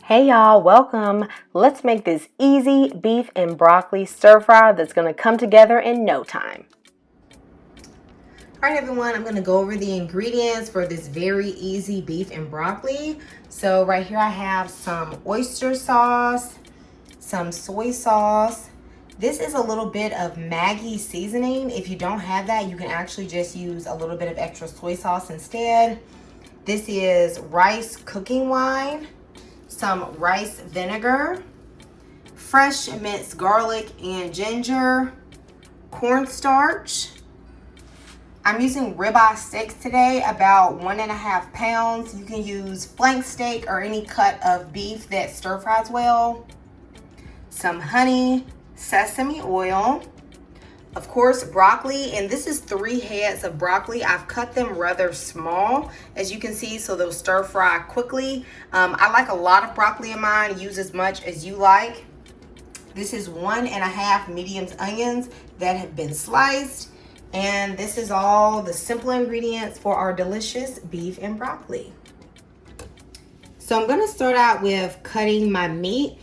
Hey y'all, welcome. Let's make this easy beef and broccoli stir fry that's going to come together in no time. Alright everyone, I'm going to go over the ingredients for this very easy beef and broccoli. So right here I have some oyster sauce, some soy sauce. This is a little bit of Maggi seasoning. If you don't have that, you can actually just use a little bit of extra soy sauce instead. This is rice cooking wine, some rice vinegar, fresh minced garlic and ginger, cornstarch. I'm using ribeye steaks today, about 1.5 pounds. You can use flank steak or any cut of beef that stir fries well. Some honey, sesame oil, of course broccoli, and this is 3 heads of broccoli. I've cut them rather small, as you can see, so they'll stir fry quickly. I like a lot of broccoli in mine. Use as much as you like. This is 1.5 medium onions that have been sliced, and this is all the simple ingredients for our delicious beef and broccoli. So I'm going to start out with cutting my meat.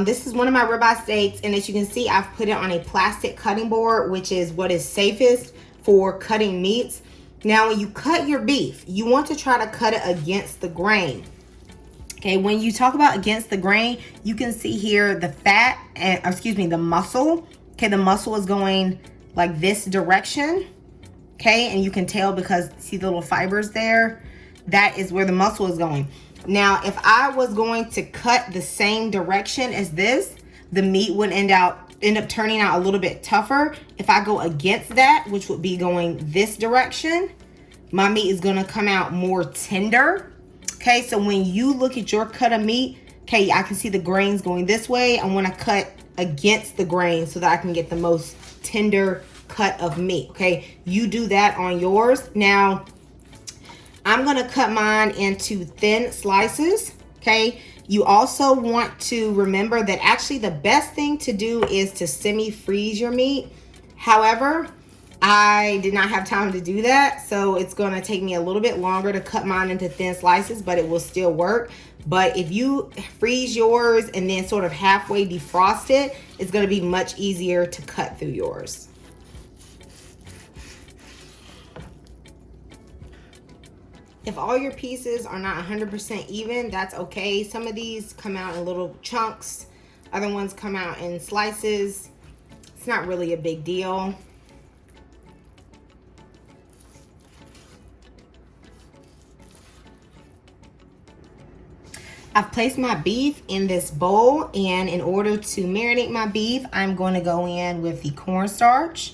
This is one of my ribeye steaks, and as you can see, I've put it on a plastic cutting board, which is what is safest for cutting meats. Now, when you cut your beef, you want to try to cut it against the grain. Okay, when you talk about against the grain, you can see here the fat, and the muscle. Okay, the muscle is going like this direction. Okay, and you can tell because see the little fibers there? That is where the muscle is going. Now, if I was going to cut the same direction as this, the meat would end up turning out a little bit tougher. If I go against that, which would be going this direction, my meat is going to come out more tender. Okay, so when you look at your cut of meat, okay, I can see the grains going this way. I want to cut against the grain so that I can get the most tender cut of meat. Okay, you do that on yours. Now, I'm going to cut mine into thin slices, okay? You also want to remember that actually the best thing to do is to semi-freeze your meat. However, I did not have time to do that, so it's going to take me a little bit longer to cut mine into thin slices, but it will still work. But if you freeze yours and then sort of halfway defrost it, it's going to be much easier to cut through yours. If all your pieces are not 100% even, that's okay. Some of these come out in little chunks. Other ones come out in slices. It's not really a big deal. I've placed my beef in this bowl, and in order to marinate my beef, I'm going to go in with the cornstarch.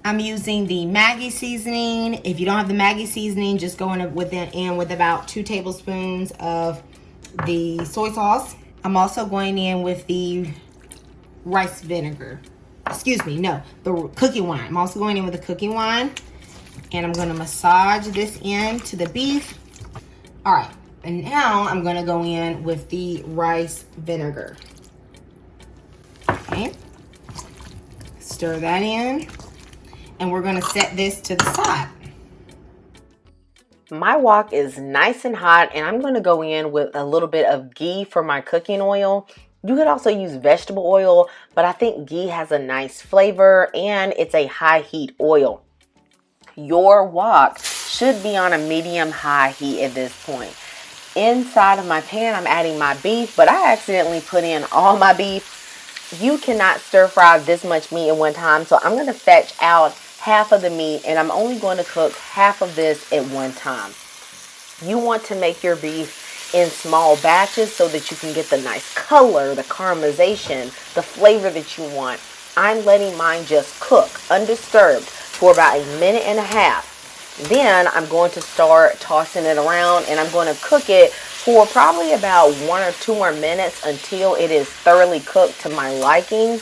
I'm using the Maggi seasoning. If you don't have the Maggi seasoning, just go in with about 2 tablespoons of the soy sauce. I'm also going in with the rice vinegar. The cooking wine. I'm also going in with the cooking wine. And I'm going to massage this into the beef. All right, and now I'm going to go in with the rice vinegar. Okay, stir that in. And we're going to set this to the side. My wok is nice and hot, and I'm going to go in with a little bit of ghee for my cooking oil. You could also use vegetable oil, but I think ghee has a nice flavor and it's a high heat oil. Your wok should be on a medium high heat at this point. Inside of my pan, I'm adding my beef, but I accidentally put in all my beef. You cannot stir fry this much meat at one time, so I'm going to fetch out half of the meat, and I'm only going to cook half of this at one time. You want to make your beef in small batches so that you can get the nice color, the caramelization, the flavor that you want. I'm letting mine just cook undisturbed for about 1.5 minutes. Then I'm going to start tossing it around, and I'm going to cook it for probably about 1 or 2 more minutes until it is thoroughly cooked to my liking.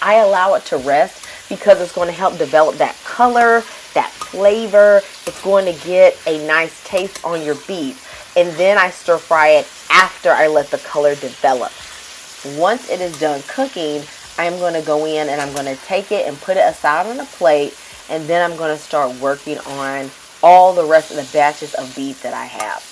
I allow it to rest because it's going to help develop that color, that flavor. It's going to get a nice taste on your beef. And then I stir fry it after I let the color develop. Once it is done cooking, I'm going to go in and I'm going to take it and put it aside on a plate. And then I'm going to start working on all the rest of the batches of beef that I have.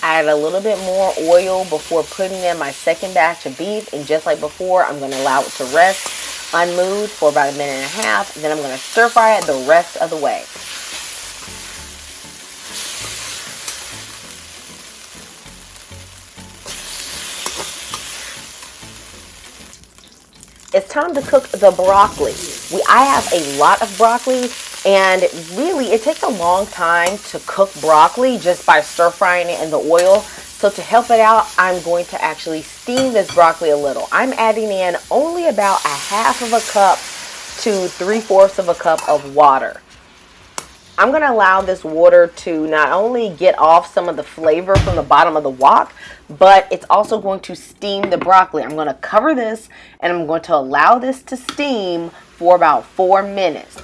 I added a little bit more oil before putting in my second batch of beef, and just like before, I'm going to allow it to rest unmoved for about 1.5 minutes. Then I'm going to stir fry it the rest of the way. It's time to cook the broccoli. I have a lot of broccoli, and really it takes a long time to cook broccoli just by stir frying it in the oil. So to help it out, I'm going to actually steam this broccoli a little. I'm adding in only about 1/2 cup to 3/4 of a cup of water. I'm going to allow this water to not only get off some of the flavor from the bottom of the wok, but it's also going to steam the broccoli. I'm going to cover this, and I'm going to allow this to steam for about 4 minutes.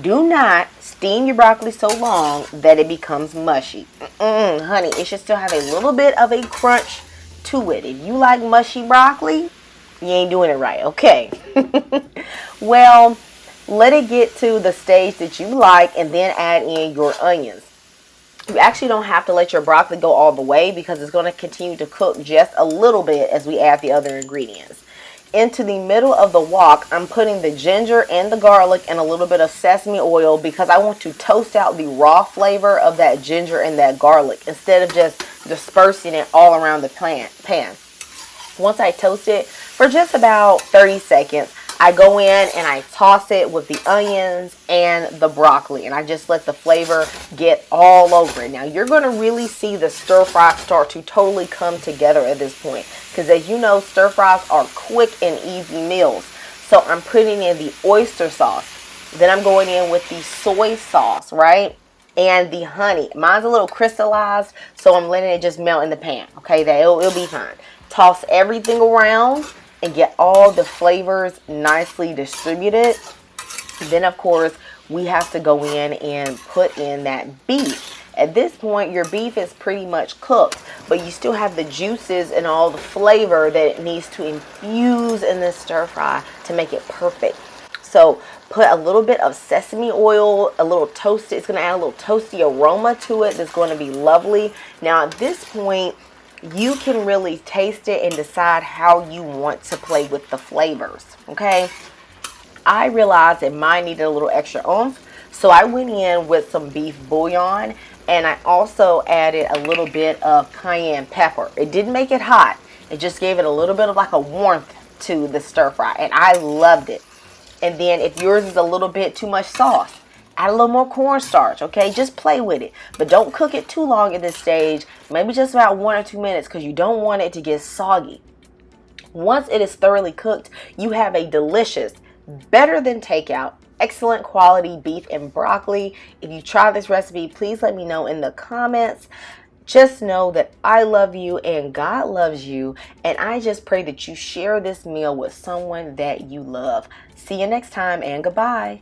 Do not steam your broccoli so long that it becomes mushy. Honey, it should still have a little bit of a crunch to it. If you like mushy broccoli, you ain't doing it right, okay? Well, let it get to the stage that you like, and then add in your onions. You actually don't have to let your broccoli go all the way, because it's going to continue to cook just a little bit as we add the other ingredients. Into the middle of the wok, I'm putting the ginger and the garlic and a little bit of sesame oil, because I want to toast out the raw flavor of that ginger and that garlic instead of just dispersing it all around the pan. Once I toast it for just about 30 seconds, I go in and I toss it with the onions and the broccoli, and I just let the flavor get all over it. Now you're going to really see the stir fry start to totally come together at this point, because as you know, stir fries are quick and easy meals. So I'm putting in the oyster sauce. Then I'm going in with the soy sauce, right? And the honey. Mine's a little crystallized, so I'm letting it just melt in the pan. Okay, it'll be fine. Toss everything around and get all the flavors nicely distributed. Then of course we have to go in and put in that beef. At this point your beef is pretty much cooked, but you still have the juices and all the flavor that it needs to infuse in this stir fry to make it perfect. So put a little bit of sesame oil, a little toasted. It's going to add a little toasty aroma to it that's going to be lovely. Now at this point, you can really taste it and decide how you want to play with the flavors, okay? I realized that mine needed a little extra oomph, so I went in with some beef bouillon, and I also added a little bit of cayenne pepper. It didn't make it hot. It just gave it a little bit of like a warmth to the stir fry, and I loved it. And then if yours is a little bit too much sauce, add a little more cornstarch, okay? Just play with it. But don't cook it too long at this stage. Maybe just about 1 or 2 minutes, because you don't want it to get soggy. Once it is thoroughly cooked, you have a delicious, better than takeout, excellent quality beef and broccoli. If you try this recipe, please let me know in the comments. Just know that I love you and God loves you. And I just pray that you share this meal with someone that you love. See you next time, and goodbye.